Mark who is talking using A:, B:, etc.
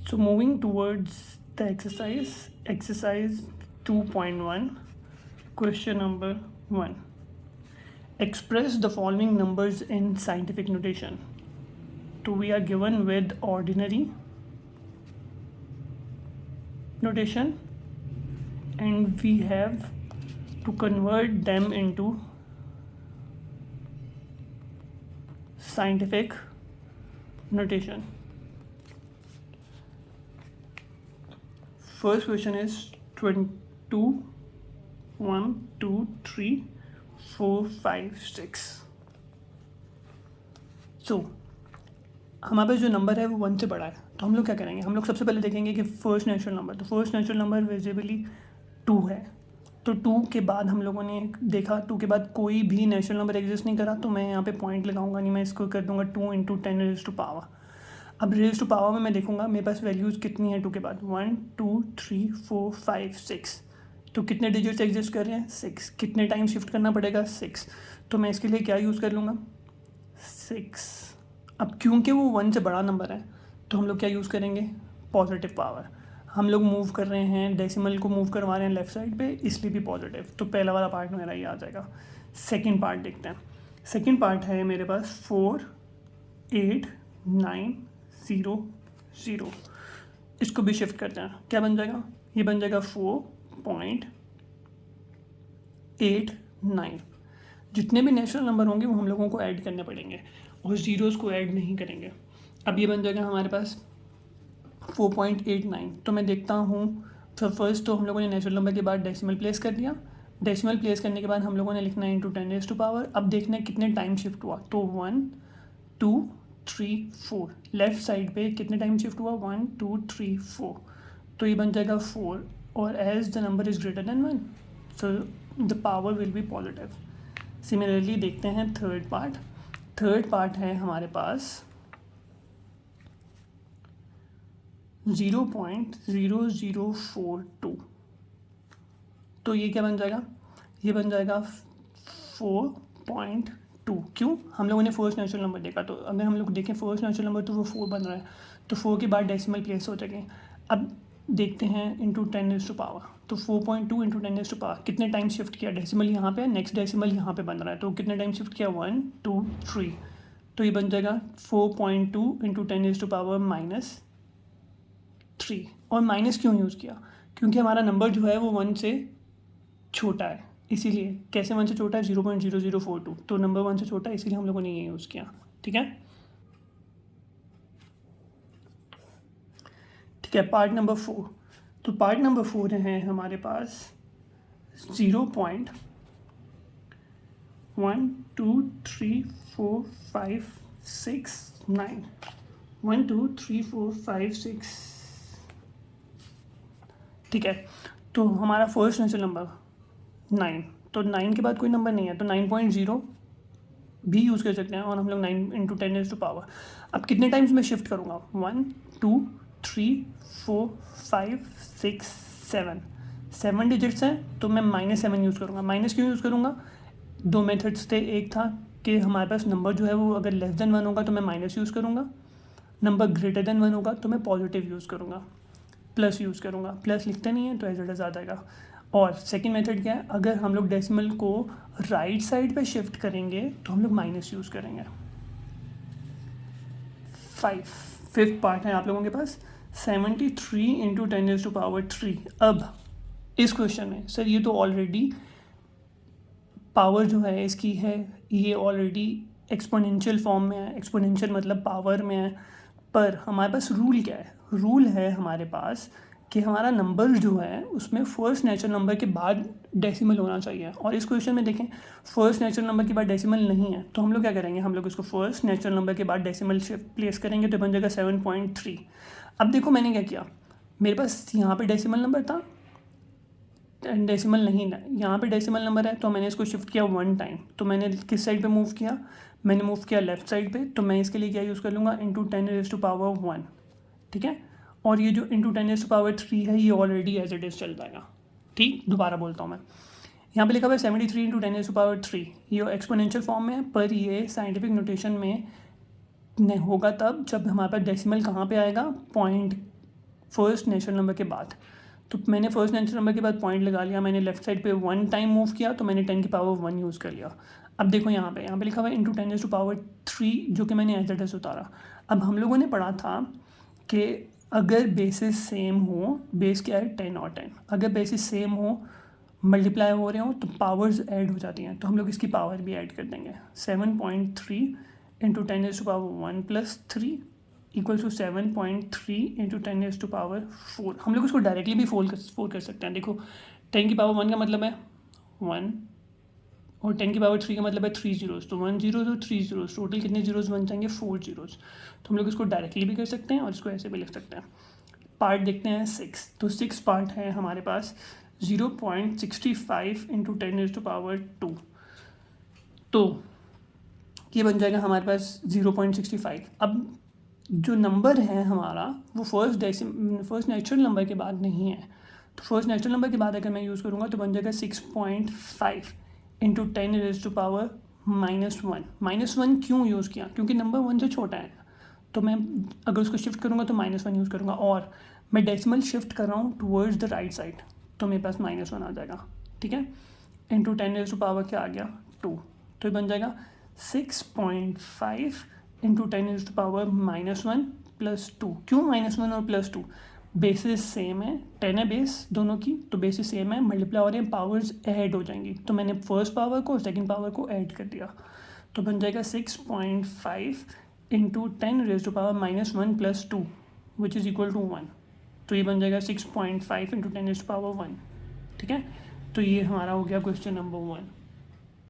A: So moving towards the exercise 2.1, question number 1. Express the following numbers in scientific notation. So we are given with ordinary notation and we have to convert them into scientific notation. First question is 22, 1, 2, 3, 4, 5, 6. So हमारे पास जो number है वो 1 से बड़ा है, तो हम लोग क्या करेंगे, हम लोग सबसे पहले देखेंगे कि फर्स्ट नेचुरल नंबर, तो फर्स्ट नेचुरल नंबर विजिबली 2 है, तो 2 के बाद हम लोगों ने देखा 2 के बाद कोई भी नेचुरल नंबर एग्जिस्ट नहीं करा, तो मैं यहाँ पे पॉइंट लगाऊंगा नहीं, मैं इसको कर दूंगा 2 इंटू 10 रेज़ टू पावर. अब रेज़ टू पावर में मैं देखूंगा मेरे पास वैल्यूज़ कितनी है 2 के बाद, 1, 2, 3, 4, 5, 6. तो कितने डिजिट्स एग्जिस्ट कर रहे हैं, 6. कितने टाइम शिफ्ट करना पड़ेगा, 6. तो मैं इसके लिए क्या यूज़ कर लूँगा, 6. अब क्योंकि वो 1 से बड़ा नंबर है तो हम लोग क्या यूज़ करेंगे, पॉजिटिव पावर. हम लोग मूव कर रहे हैं, डेसिमल को मूव करवा रहे हैं लेफ़्ट साइड पे, इसलिए भी पॉजिटिव. तो पहला वाला पार्ट मेरा ये आ जाएगा. सेकंड पार्ट देखते हैं. सेकंड पार्ट है मेरे पास 4, 8, 9, 0, 0. इसको भी शिफ्ट करते हैं, क्या बन जाएगा, ये बन जाएगा 4.89. जितने भी नेचुरल नंबर होंगे वो हम लोगों को ऐड करने पड़ेंगे और ज़ीरोज़ को ऐड नहीं करेंगे. अब ये बन जाएगा हमारे पास 4.89. तो मैं देखता हूँ, तो फर्स्ट तो हम लोगों ने नेचुरल नंबर के बाद डेसिमल प्लेस कर दिया. डेसिमल प्लेस करने के बाद हम लोगों ने लिखना है इंटू 10 रेज़ टू पावर. अब देखना है कितने टाइम शिफ्ट हुआ, तो 1, 2, 3, 4. लेफ़्ट साइड पे कितने टाइम शिफ्ट हुआ, 1, 2, 3, 4. तो ये बन जाएगा 4 और as the number is greater than 1 so the power will be positive. Similarly देखते हैं थर्ड पार्ट. थर्ड पार्ट है हमारे पास 0.0042. तो ये क्या बन जाएगा, ये बन जाएगा 4.2. क्यों, हम लोगों ने फर्स्ट नेचुरल नंबर देखा, तो अगर हम लोग देखें फर्स्ट नेचुरल नंबर तो वो 4 बन रहा है, तो 4 के बाद डेसिमल प्लेस हो जाएंगे. अब देखते हैं इंटू 10 रेज़ टू पावर, तो 4.2 इंटू 10 रेज़ टू पावर कितने टाइम शिफ्ट किया, डेसिमल यहाँ पे, नेक्स्ट डेसिमल यहाँ पे बन रहा है, तो कितने टाइम शिफ्ट किया, 1, 2, 3. तो ये बन जाएगा 4.2 इंटू 10 रेज़ टू पावर -3. और माइनस क्यों यूज़ किया, क्योंकि हमारा नंबर जो है वो 1 से छोटा है, इसीलिए. कैसे 1 से छोटा है, 0.0042. तो नंबर 1 से छोटा है, इसीलिए हम लोगों ने ये यूज़ किया. ठीक है, ठीक है. Part number 4. तो पार्ट नंबर 4 है हमारे पास 0.1, 2, 3, 4, 5, 6, 9. 1, 2, 3, 4, 5, 6. ठीक है, तो हमारा फर्स्ट नेचुरल नंबर 9, तो 9 के बाद कोई नंबर नहीं है, तो 9.0 भी यूज़ कर सकते हैं, और हम लोग 9 इंटू 10 रेज़ टू पावर. अब कितने टाइम्स मैं शिफ्ट करूँगा, 1, 2, 3, 4, 5, 6, 7. 7 डिजिट्स हैं, तो मैं -7 यूज़ करूँगा. माइनस क्यों यूज़ करूँगा, 2 मेथड्स थे. एक था कि हमारे पास नंबर जो है वो अगर लेस देन 1 होगा तो मैं माइनस यूज़ करूँगा, नंबर ग्रेटर देन 1 होगा तो मैं पॉजिटिव यूज़ करूँगा, प्लस यूज़ करूँगा. प्लस लिखते नहीं है तो एज इट इज़ आ जाएगा. और सेकंड मेथड क्या है, अगर हम लोग डेसिमल को राइट साइड पे शिफ्ट करेंगे तो हम लोग माइनस यूज़ करेंगे. 5th पार्ट है आप लोगों के पास 73 इंटू 10 रेज़ टू पावर 3. अब इस क्वेश्चन में सर ये तो ऑलरेडी पावर जो है इसकी है, ये ऑलरेडी एक्सपोनेंशियल फॉर्म में है. एक्सपोनेंशियल मतलब पावर में है, पर हमारे पास रूल क्या है, रूल है हमारे पास कि हमारा नंबर जो है उसमें फर्स्ट नेचुरल नंबर के बाद डेसिमल होना चाहिए. और इस क्वेश्चन में देखें फर्स्ट नेचुरल नंबर के बाद डेसिमल नहीं है, तो हम लोग क्या करेंगे, हम लोग इसको फर्स्ट नेचुरल नंबर के बाद डेसिमल शिफ्ट प्लेस करेंगे, तो बन जाएगा 7.3. अब देखो मैंने क्या किया, मेरे पास यहाँ पे डेसिमल नंबर था, डेसिमल नहीं था, यहाँ पे डेसिमल नंबर है, तो मैंने इसको शिफ्ट किया 1 टाइम. तो मैंने किस साइड पे मूव किया, मैंने मूव किया लेफ़्ट साइड पे. तो मैं इसके लिए क्या यूज़ कर लूँगा, इंटू 10 रेज़ टू पावर 1. ठीक है, और ये जो इंटू 10 रेज़ टू पावर 3 है ये ऑलरेडी एज इट इज़ चल जाएगा. ठीक, दोबारा बोलता हूँ मैं, यहाँ पे लिखा हुआ है 73 इंटू 10 रेज़ टू पावर 3. ये एक्सपोनेंशियल फॉर्म में है, पर ये साइंटिफिक नोटेशन में नहीं होगा तब जब हमारे पास डेसिमल कहाँ पे आएगा, पॉइंट फर्स्ट नेचुरल नंबर के बाद। तो मैंने फर्स्ट नेचुरल नंबर के बाद पॉइंट लगा लिया, मैंने लेफ्ट साइड पे 1 टाइम मूव किया तो मैंने 10 की पावर 1 यूज़ कर लिया। अब देखो यहाँ पे लिखा हुआ है इंटू 10 टू पावर 3, जो कि मैंने एज इट इज़ उतारा। अब हम लोगों ने पढ़ा था कि अगर बेसिस सेम हो, बेस क्या है 10 और 10, अगर बेसिस सेम हो, मल्टीप्लाई हो रहे हो तो पावर्स ऐड हो जाती हैं, तो हम लोग इसकी पावर भी ऐड कर देंगे। 7.3 into 10 to power 1 plus 3 equal to 7.3 into 10 to power 4। हम लोग उसको डायरेक्टली भी फोल्ड कर सकते हैं। देखो 10 की पावर 1 का मतलब है 1 और 10 की पावर 3 का मतलब है 3 जीरोज़, तो 1 जीरो तो 3 जीरोज़, टोटल कितने जीरोज़ बन जाएंगे 4 जीरोज़। तो हम लोग इसको डायरेक्टली भी कर सकते हैं और इसको ऐसे भी लिख सकते हैं। पार्ट देखते हैं 6, तो 6 पार्ट है हमारे पास 0.65 इंटू 10 टू पावर 2, तो ये बन जाएगा हमारे पास 0.65। अब जो नंबर है हमारा वो फर्स्ट नेचुरल नंबर के बाद नहीं है, तो फर्स्ट नेचुरल नंबर के बाद अगर मैं यूज़ करूँगा तो बन जाएगा 6.5 इंटू 10 टू पावर -1। -1 क्यों यूज़ किया, क्योंकि नंबर 1 से छोटा है, तो मैं अगर उसको शिफ्ट करूँगा तो -1 यूज़ करूँगा, और मैं डेसिमल शिफ्ट कर रहा हूँ टूवर्ड्स द राइट साइड, तो मेरे पास -1 आ जाएगा, ठीक है। इंटू 10 टू पावर क्या आ गया 2, तो ये बन जाएगा 6.5 इंटू 10 टू पावर -1 प्लस 2। क्यों -1 और +2, बेसिस सेम है, 10 है बेस दोनों की, तो बेसिस सेम है, मल्टीप्लाई हो रहे हैं, पावर्स ऐड हो जाएंगी, तो मैंने फर्स्ट पावर को सेकंड पावर को ऐड कर दिया, तो बन जाएगा 6.5 into 10 to power -1 plus 2 which is equal to 1, तो ये बन जाएगा 6.5 इंटू 10 टू पावर 1, ठीक है। तो ये हमारा हो गया क्वेश्चन नंबर 1।